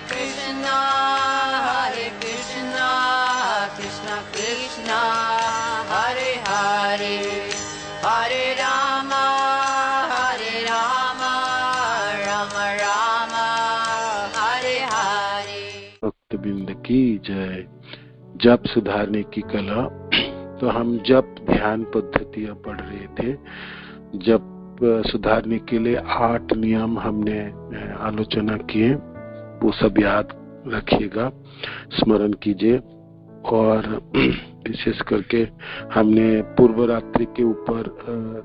Krishna, Krishna Krishna, Hare Hare, Hare Rama, Rama Rama, Hare Hare। भक्तबिंद की जय। जप सुधारने की कला। तो हम जप ध्यान पद्धतियां पढ़ रहे थे। जप सुधारने के लिए 8 नियम हमने आलोचना किए, वो सब याद रखिएगा, स्मरण कीजिए। और विशेष करके हमने पूर्व रात्रि के ऊपर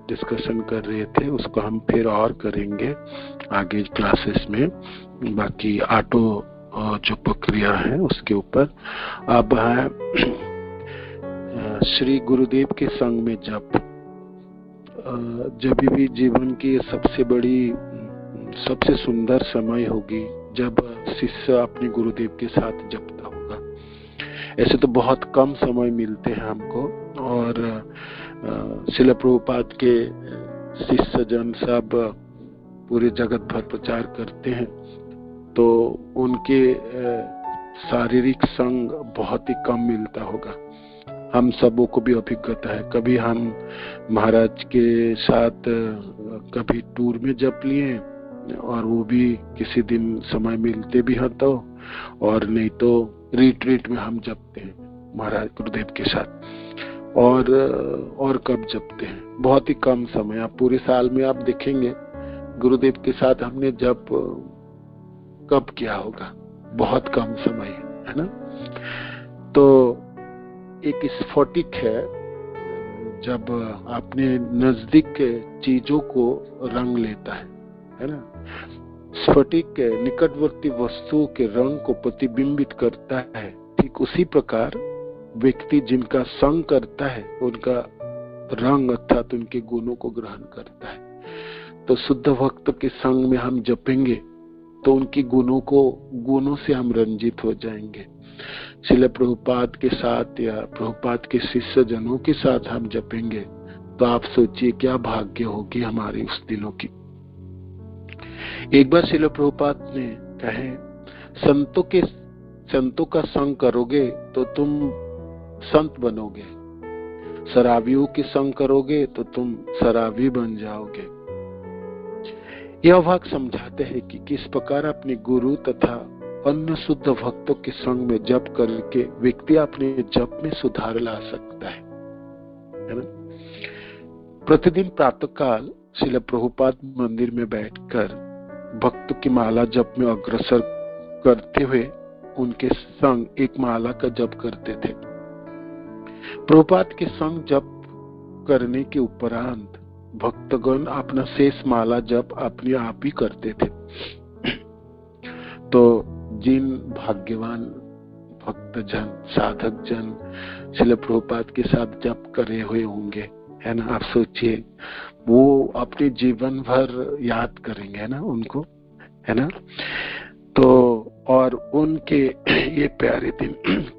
डिस्कशन कर रहे थे, उसको हम फिर और करेंगे आगे क्लासेस में। बाकी 8 जो प्रक्रिया है उसके ऊपर। अब है श्री गुरुदेव के संग में जप। जब भी जीवन की सबसे बड़ी, सबसे सुंदर समय होगी जब शिष्य अपने गुरुदेव के साथ जपता होगा। ऐसे तो बहुत कम समय मिलते हैं हमको, और श्रील प्रभुपाद के शिष्य जन सब पूरे जगत भर प्रचार करते हैं, तो उनके शारीरिक संग बहुत ही कम मिलता होगा। हम सबों को भी अभिज्ञता है। कभी हम महाराज के साथ कभी टूर में जप लिए, और वो भी किसी दिन समय मिलते भी हैं तो, और नहीं तो रिट्रीट में हम जपते हैं महाराज गुरुदेव के साथ। और कब जपते हैं? बहुत ही कम समय। आप पूरे साल में आप देखेंगे गुरुदेव के साथ हमने जप कब किया होगा? बहुत कम समय है ना। तो एक स्फटिक है, जब अपने नजदीक के चीजों को रंग लेता है ना। स्फटिक के निकटवर्ती वस्तुओं के रंग को प्रतिबिंबित करता है। ठीक उसी प्रकार व्यक्ति जिनका संग करता है उनका रंग अर्थात उनके गुणों को ग्रहण करता है। तो शुद्ध भक्त के संग में हम जपेंगे तो उनकी गुणों से हम रंजित हो जाएंगे। श्रील प्रभुपाद के साथ या प्रभुपाद के शिष्य जनों के साथ हम जपेंगे तो आप सोचिए क्या भाग्य होगी हमारी उस दिनों की। एक बार श्रील प्रभुपाद ने कहे, संतों का संग करोगे तो तुम संत बनोगे, शराबियों के संग करोगे तो तुम शराबी बन जाओगे। यह वाक्य समझाते हैं कि किस प्रकार अपने गुरु तथा अन्य शुद्ध भक्तों के संग में जप करके व्यक्ति अपने जप में सुधार ला सकता है ना। प्रतिदिन प्रातःकाल श्रील प्रभुपाद मंदिर में बैठकर भक्तों की माला जप में अग्रसर करते हुए उनके संग एक माला का जप करते थे। प्रभुपाद के संग जप करने के उपरांत भक्तगण अपना शेष माला जप अपने आप ही करते थे। तो जिन भाग्यवान भक्तजन साधक जन श्रील प्रभुपाद के साथ जप करे हुए होंगे, है ना, आप सोचिए वो अपने जीवन भर याद करेंगे, है ना, उनको, है ना। तो और उनके ये प्यारे दिन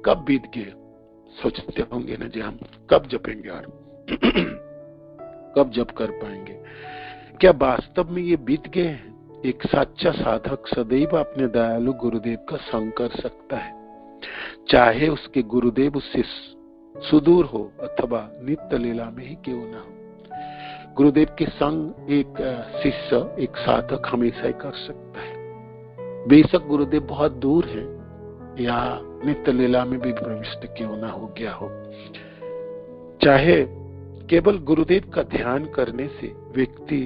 कब बीत गए सोचते होंगे ना जी, हम कब जपेंगे और कब जप कर पाएंगे? क्या वास्तव में ये बीत गए हैं? एक सच्चा साधक सदैव अपने दयालु गुरुदेव का संग कर सकता है, चाहे उसके गुरुदेव उससे सुदूर हो अथवा नित्य लीला में ही क्यों ना हो। गुरुदेव के संग एक शिष्य, एक साधक हमेशा ही कर सकता है। बेशक गुरुदेव बहुत दूर है या नित्य लीला में भी प्रविष्ट क्यों ना हो गया हो, चाहे केवल गुरुदेव का ध्यान करने से व्यक्ति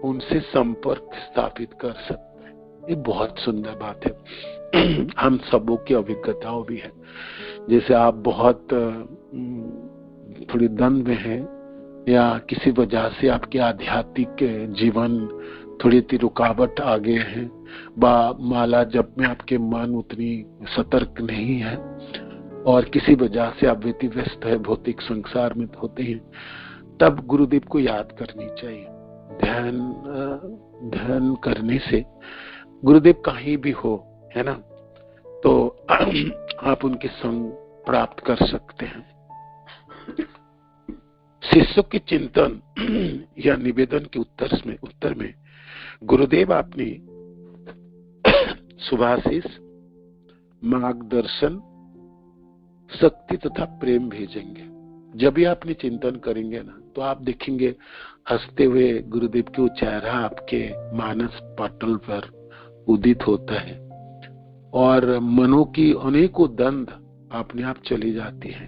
उनसे संपर्क स्थापित कर सकता है। ये बहुत सुंदर बात है। हम सबों की अभिज्ञताओं भी है। जैसे आप बहुत थोड़ी द्वंद्व में हैं या किसी वजह से आपके आध्यात्मिक जीवन थोड़ी सी रुकावट आ गए हैं, माला जप में आपके मन उतनी सतर्क नहीं है और किसी वजह से आप व्यतिव्यस्त है, भौतिक संसार में होते हैं, तब गुरुदेव को याद करनी चाहिए। ध्यान करने से गुरुदेव कहीं भी हो, है ना, तो आप उनके संग प्राप्त कर सकते हैं। शिष्यों के चिंतन या निवेदन के उत्तर में गुरुदेव अपनी सुभाषिस मार्गदर्शन, शक्ति तथा प्रेम भेजेंगे। जब भी आपने चिंतन करेंगे ना, तो आप देखेंगे हंसते हुए गुरुदेव की चेहरा आपके मानस पटल पर उदित होता है और मनों की अनेकों दंड अपने आप चली जाती है।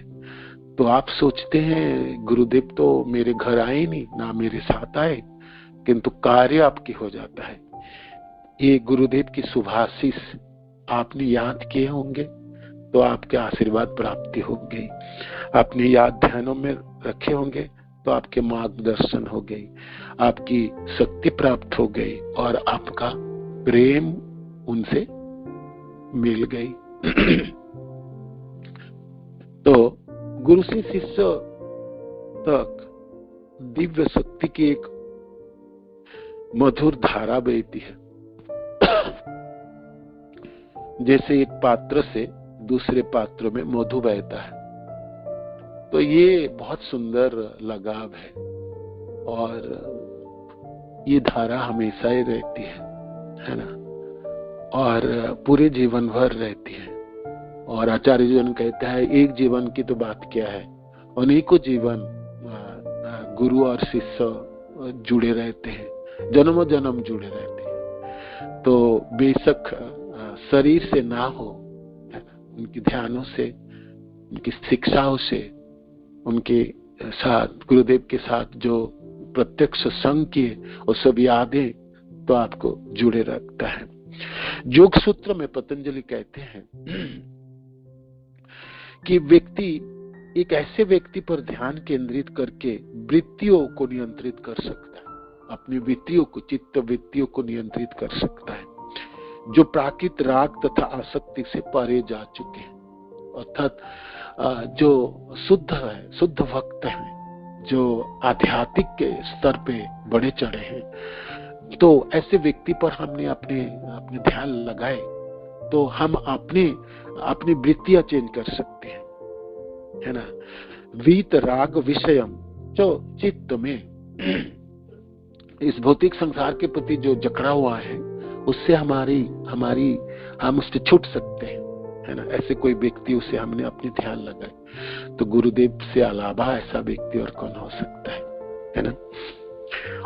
तो आप सोचते हैं गुरुदेव तो मेरे घर आए नहीं, ना मेरे साथ आए, किंतु कार्य आपकी हो जाता है। ये गुरुदेव की शुभाशीष आपने याद किए होंगे तो आपके आशीर्वाद प्राप्ति हो गई। आपने याद ध्यानों में रखे होंगे तो आपके मार्गदर्शन हो गई, आपकी शक्ति प्राप्त हो गई और आपका प्रेम उनसे मिल गई। तो गुरु से शिष्य तक दिव्य शक्ति की एक मधुर धारा बहती है। जैसे एक पात्र से दूसरे पात्र में मधु बहता है। तो ये बहुत सुंदर लगाव है और ये धारा हमेशा ही रहती है ना, और पूरे जीवन भर रहती है। और आचार्य जीवन कहता है एक जीवन की तो बात क्या है, अनेकों जीवन गुरु और शिष्य जुड़े रहते हैं, जन्मों जन्म जुड़े रहते हैं। तो बेशक शरीर से ना हो, उनके ध्यानों से, उनकी शिक्षाओं से, उनके साथ गुरुदेव के साथ जो प्रत्यक्ष संग किए वो सब यादें तो आपको जुड़े रखता है। योग सूत्र में पतंजलि कहते हैं कि व्यक्ति एक ऐसे व्यक्ति पर ध्यान केंद्रित करके वृत्तियों को नियंत्रित कर सकता है, अपनी वृत्तियों को, चित्त वृत्तियों को नियंत्रित कर सकता है, जो प्राकृत राग तथा आसक्ति से परे जा चुके हैं, अर्थात जो शुद्ध है, शुद्ध भक्त है, जो आध्यात्मिक के स्तर पे बढ़े चढ़े हैं। तो ऐसे व्यक्ति पर हमने अपने ध्यान लगाए तो हम अपनी वृत्तियां चेंज कर सकते हैं, है ना। वीत राग विषयम जो चित्त में इस भौतिक संसार के प्रति जो जकड़ा हुआ है उससे हम उससे छूट सकते हैं, है ना। ऐसे कोई व्यक्ति, उसे हमने अपने ध्यान लगाए तो गुरुदेव से अलावा ऐसा व्यक्ति और कौन हो सकता है ना।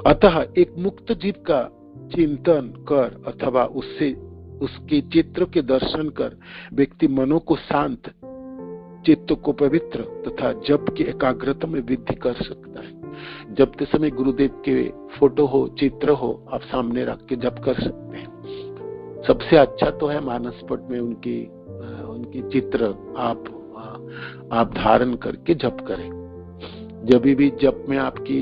अतः एक मुक्त जीव का चिंतन कर अथवा उसके चित्र के दर्शन कर व्यक्ति मनो को शांत, चित्त को पवित्र तथा जप की एकाग्रता में वृद्धि कर सकता है। जपते समय गुरुदेव के फोटो हो, चित्र हो, आप सामने रख के जप कर सकते हैं। सबसे अच्छा तो है मानसपट में उनकी चित्र आप धारण करके जप करें। जब भी जप में आपकी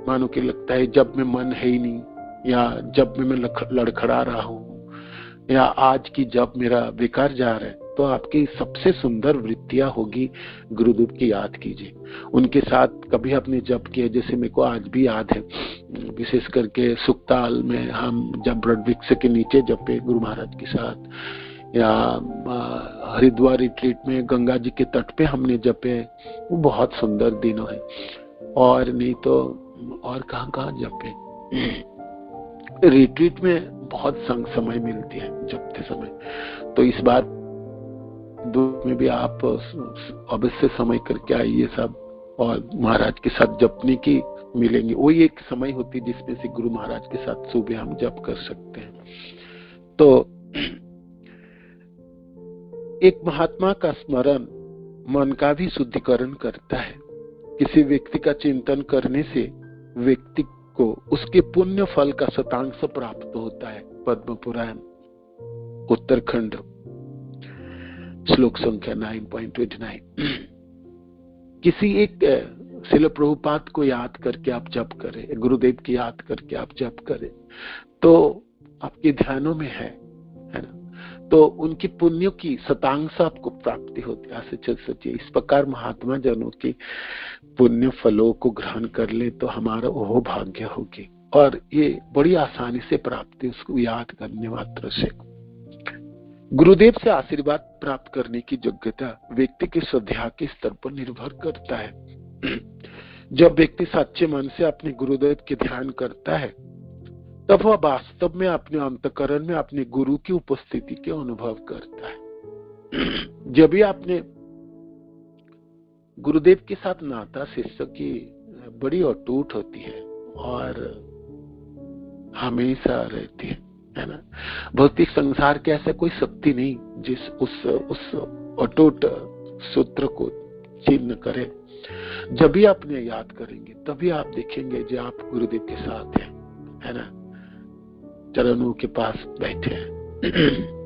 मानो कि लगता है जब में मन है ही नहीं, या जब में मैं लड़खड़ा रहा हूँ, या आज की जब मेरा बेकार जा रहा है, तो आपकी सबसे सुंदर वृत्तियां होगी गुरुदेव की याद कीजिए। उनके साथ कभी आपने जप किया, जैसे मेरे को आज भी याद है, विशेष करके सुक्ताल में हम जब वृक्ष वृक्ष के नीचे जपे गुरु महाराज के साथ, या हरिद्वार रिट्रीट में गंगा जी के तट पे हमने जपे, वो बहुत सुंदर दिनों है। और नहीं तो और कहाँ जपे, रिट्रीट में बहुत समय मिलती है जपते समय। तो इस बार दूर में भी आप अवश्य समय करके आइए सब, और महाराज के साथ जपने की मिलेंगे। वही एक समय होती है जिसमें से गुरु महाराज के साथ सुबह हम जप कर सकते हैं। तो एक महात्मा का स्मरण मन का भी शुद्धिकरण करता है। किसी व्यक्ति का चिंतन करने से व्यक्ति को उसके पुण्य फल का शतांश प्राप्त होता है। पद्म पुराण उत्तरखंड श्लोक संख्या 9.29। किसी एक श्रील प्रभुपाद को याद करके आप जप करें, गुरुदेव की याद करके आप जप करें, तो आपके ध्यानों में है ना, तो उनकी पुण्यों की शतांश आपको प्राप्ति होती है। ऐसे चल सोचिए, इस प्रकार महात्मा जनों की पुण्य फलों को ग्रहण कर ले तो हमारा वो भाग्य होगी, और ये बड़ी आसानी से प्राप्ति उसको याद करने मात्र से। गुरुदेव से आशीर्वाद प्राप्त करने की योग्यता व्यक्ति के श्रद्धा के स्तर पर निर्भर करता है। जब व्यक्ति सच्चे मन से अपने गुरुदेव के ध्यान करता है, तब वह वास्तव में अपने अंतःकरण में अपने गुरु की उपस्थिति के अनुभव करता है। जब भी आपने गुरुदेव के साथ नाता शिष्य की बड़ी अटूट होती है और हमेशा रहती है ना। भौतिक संसार के ऐसे कोई शक्ति नहीं जिस उस अटूट सूत्र को छीन करे। जब भी आपने याद करेंगे तभी आप देखेंगे जो आप गुरुदेव के साथ हैं, है ना, चरणों के पास बैठे हैं।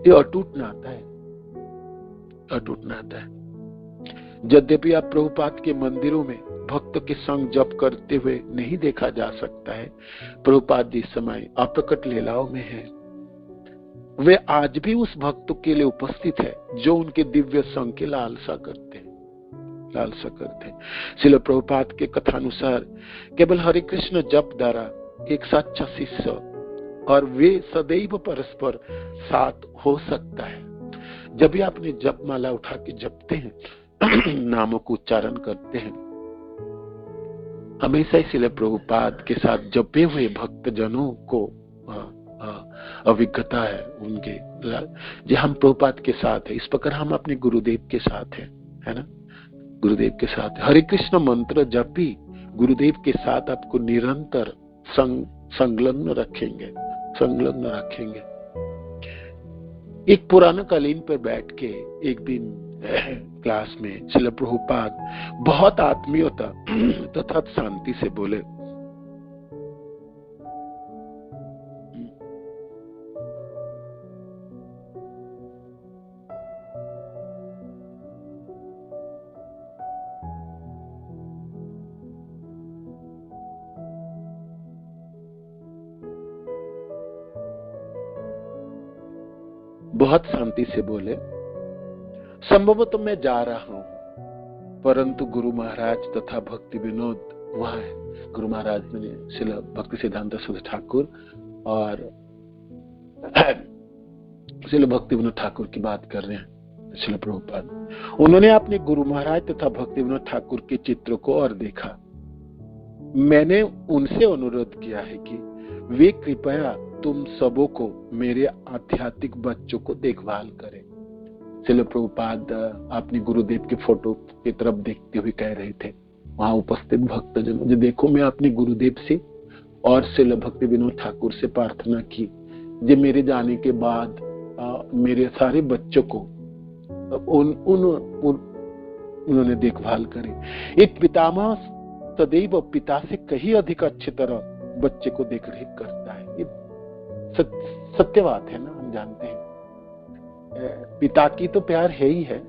ये अटूट नाता है, अटूट नाता है। यद्यपि आप प्रभुपाद के मंदिरों में भक्त के संग जप करते हुए नहीं देखा जा सकता है, प्रभुपाद जिस समय अप्रकट लीलाओं में है, वे आज भी उस भक्त के लिए उपस्थित है जो उनके दिव्य संग की लालसा करते हैं। श्रील प्रभुपाद के कथानुसार केवल हरे कृष्ण जप द्वारा एक सच्चा शिष्य और वे सदैव परस्पर साथ हो सकता है। जब भी आपने जप माला उठा के जपते हैं, नामों को उच्चारण करते हैं, हमेशा ही श्रील प्रभुपाद के साथ जपे हुए भक्त जनों को अभिज्ञता है उनके, जो हम प्रभुपाद के साथ है। इस प्रकार हम अपने गुरुदेव के साथ है ना, गुरुदेव के साथ। हरे कृष्ण मंत्र जप भी गुरुदेव के साथ आपको निरंतर संलग्न रखेंगे। एक पुराना कालीन पर बैठ के एक दिन क्लास में श्रील प्रभुपाद बहुत आत्मीयता तथा शांति से बोले, बहुत शांति से बोले, संभवतः मैं जा रहा हूं, परंतु गुरु महाराज तथा भक्ति विनोद वहां है। गुरु महाराज ने श्रील भक्ति सिद्धांत सरस्वती ठाकुर और श्रील भक्ति विनोद ठाकुर की बात कर रहे हैं। श्रील प्रभुपाद उन्होंने अपने गुरु महाराज तथा भक्ति विनोद ठाकुर के चित्र को और देखा। मैंने उनसे अनुरोध किया है कि वे कृपया तुम सबों को मेरे आध्यात्मिक बच्चों को देखभाल करें। श्रील प्रभुपाद अपने गुरुदेव के फोटो की तरफ देखते हुए कह रहे थे वहां उपस्थित भक्तजनों, जो देखो मैं अपने गुरुदेव से और श्रील भक्ति विनोद ठाकुर से प्रार्थना की जो मेरे जाने के बाद मेरे सारे बच्चों को उन्होंने देखभाल करी। एक पितामह सदैव पिता से कहीं अधिक अच्छी तरह बच्चे को देख रेख करता है। ये सत्य बात है ना, हम जानते हैं। पिता की तो प्यार है ही है,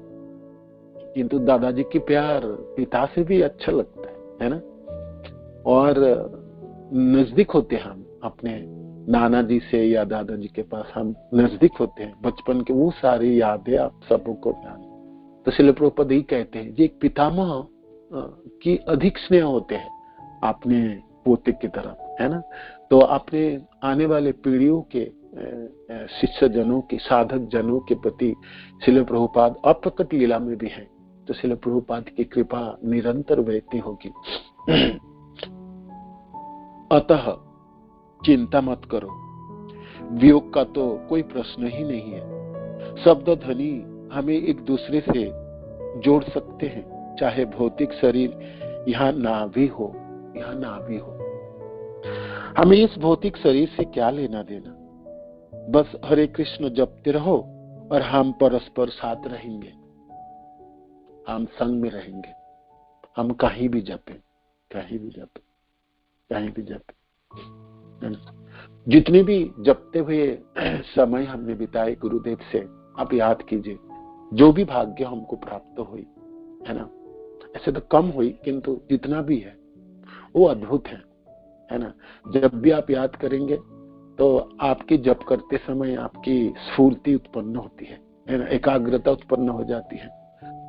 किंतु दादाजी की प्यार पिता से भी अच्छा लगता है ना। और नजदीक होते हैं हम अपने नाना जी से या दादाजी के पास, हम नजदीक होते हैं। बचपन के वो सारी यादें आप सबों को याद। तो श्रील प्रभुपाद ही कहते हैं जी एक पितामह की अधिक स्नेह होते हैं अपने पोते की तरफ, है ना। तो अपने आने वाले पीढ़ियों के शिष्य जनों के साधक जनों के प्रति श्रील प्रभुपाद अप्रकट लीला में भी है। तो श्रील प्रभुपाद की कृपा निरंतर बहती होगी। अतः चिंता मत करो, वियोग का तो कोई प्रश्न ही नहीं है। शब्द ध्वनि हमें एक दूसरे से जोड़ सकते हैं, चाहे भौतिक शरीर यहाँ ना भी हो। हमें इस भौतिक शरीर से क्या लेना देना, बस हरे कृष्ण जपते रहो और हम परस्पर साथ रहेंगे, हम संग में रहेंगे। हम कहीं भी जपे। जितने भी जपते हुए समय हमने बिताए गुरुदेव से, आप याद कीजिए जो भी भाग्य हमको प्राप्त हुई, है ना। ऐसे तो कम हुई, किंतु जितना भी है वो अद्भुत है ना। जब भी आप याद करेंगे तो आपकी जप करते समय आपकी स्फूर्ति उत्पन्न होती है ना, एकाग्रता उत्पन्न हो जाती है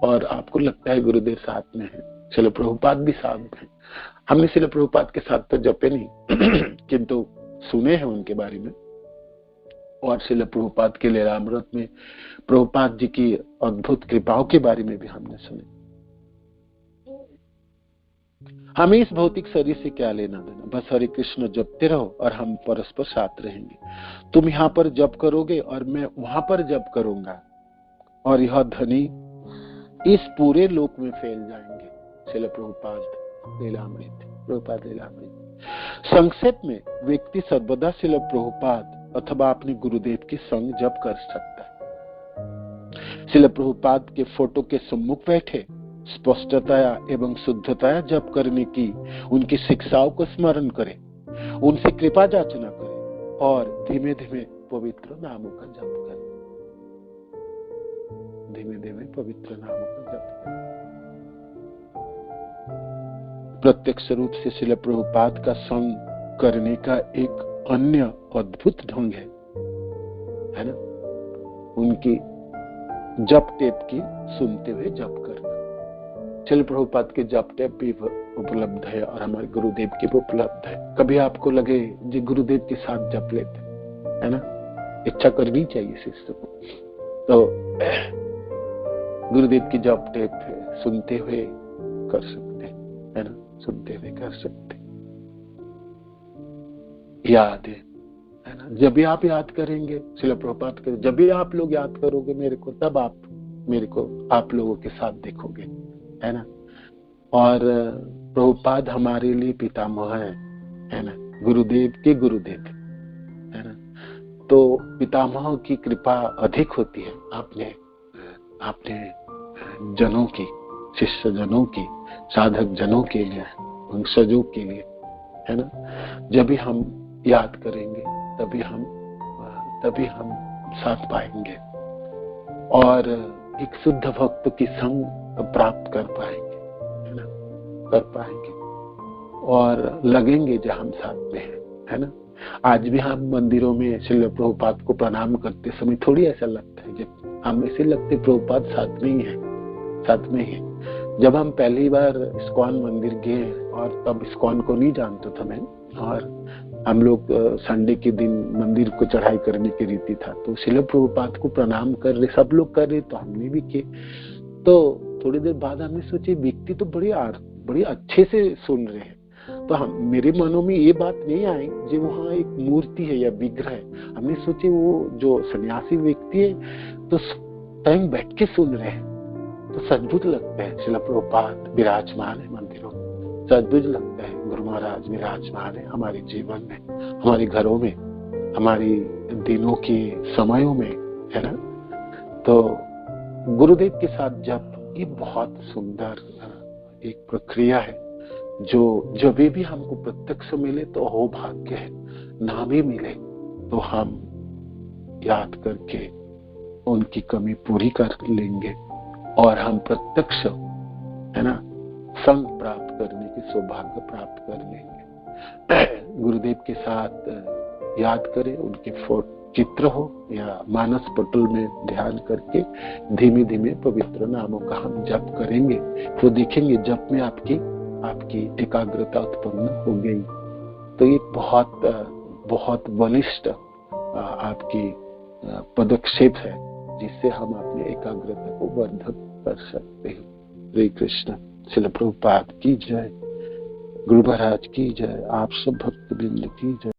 और आपको लगता है गुरुदेव साथ में है। श्रील प्रभुपाद भी साथ में। हमने श्रील प्रभुपाद के साथ तो जपे नहीं किंतु सुने हैं उनके बारे में, और श्रील प्रभुपाद के लीलामृत में प्रभुपाद जी की अद्भुत कृपाओं के बारे में भी हमने सुने। हमें इस भौतिक शरीर से क्या लेना देना, बस हरे कृष्ण जपते रहो और हम परस्पर साथ रहेंगे। तुम यहाँ पर जप करोगे और मैं वहां पर जप करूंगा, और यह ध्वनि इस पूरे लोक में फैल जाएंगे। श्रील प्रभुपाद लीलामृत। संक्षेप में व्यक्ति सर्वदा श्रील प्रभुपाद अथवा अपने गुरुदेव की संग जप कर सकता है। श्रील प्रभुपाद के फोटो के सम्मुख बैठे स्पष्टतया एवं शुद्धतया जप करने की उनकी शिक्षाओं को स्मरण करें, उनसे कृपा याचना करें और धीमे धीमे पवित्र नामों का जप करें। धीमे धीमे पवित्र नामों का जप करें। प्रत्यक्ष रूप से श्रील प्रभुपाद का संग करने का एक अन्य अद्भुत ढंग है ना, उनकी जप टेप की सुनते हुए जप करना। श्रील प्रभुपाद के जप टेप भी उपलब्ध है और हमारे गुरुदेव की भी उपलब्ध है। कभी आपको लगे जी गुरुदेव के साथ जप लेते है ना, इच्छा करनी चाहिए शिष्य को, तो गुरुदेव की जप टेप सुनते हुए कर सकते है ना, सुनते हुए कर सकते। याद है ना, जब भी आप याद करेंगे श्रील प्रभुपाद के, जब भी आप लोग याद करोगे मेरे को, तब आप मेरे को आप लोगों के साथ देखोगे, है ना। और प्रभुपाद हमारे लिए पितामह है ना, गुरुदेव के गुरुदेव है ना। तो पितामह की कृपा अधिक होती है आपने जनों की, शिष्य जनों की, साधक जनों के लिए, वंशजों के लिए, है ना। जब भी हम याद करेंगे तभी हम साथ पाएंगे और एक शुद्ध भक्त की संग प्राप्त कर पाएंगे, है ना, कर पाएंगे और लगेंगे जब हम साथ में है ना। आज भी हम मंदिरों में श्रील प्रभुपाद को प्रणाम करते समय थोड़ी ऐसा लगता है, जब हम ऐसे लगते प्रभुपाद साथ में ही है, साथ में ही है। जब हम पहली बार इस्कॉन मंदिर गए और तब इस्कॉन को नहीं जानता था मैं, और हम लोग संडे के दिन मंदिर को चढ़ाई करने की रीति था, तो श्रील प्रभुपाद को प्रणाम कर रहे, सब लोग कर रहे, तो हमने भी किए। तो थोड़ी देर बाद हमने सोचे व्यक्ति तो बड़ी अच्छे से सुन रहे हैं, तो हम मेरे मनों में ये बात नहीं आई जो वहाँ एक मूर्ति है या विग्रह है। हमने सोचे वो जो सन्यासी व्यक्ति है तो स्वयं बैठ के सुन रहे हैं, तो सद्भुत लगता है। श्रील प्रभुपाद विराजमान है मंदिरों में, सद्भुत लगता है गुरु महाराज विराजमान है हमारे जीवन में, हमारे घरों में, हमारी दिनों के समयों में, है ना। तो गुरुदेव के साथ जब ये बहुत सुंदर एक प्रक्रिया है, जो जब भी हमको प्रत्यक्ष मिले तो हो भाग्य है, ना भी मिले तो हम याद करके उनकी कमी पूरी कर लेंगे और हम प्रत्यक्ष, है ना, संग प्राप्त करने की सौभाग्य प्राप्त कर लेंगे। गुरुदेव के साथ याद करें, उनके चित्र हो या मानस पटल में ध्यान करके धीमे धीमे पवित्र नामों का हम जप करेंगे, तो देखेंगे जप में आपकी एकाग्रता उत्पन्न हो गई। तो ये बहुत बलिष्ठ आपकी पदक्षेप है जिससे हम अपनी एकाग्रता को वर्धन कर सकते हैं। हरे कृष्ण। श्रील प्रभुपाद की जय, गुरु महाराज की जय, आप सब भक्त वृंद की जय।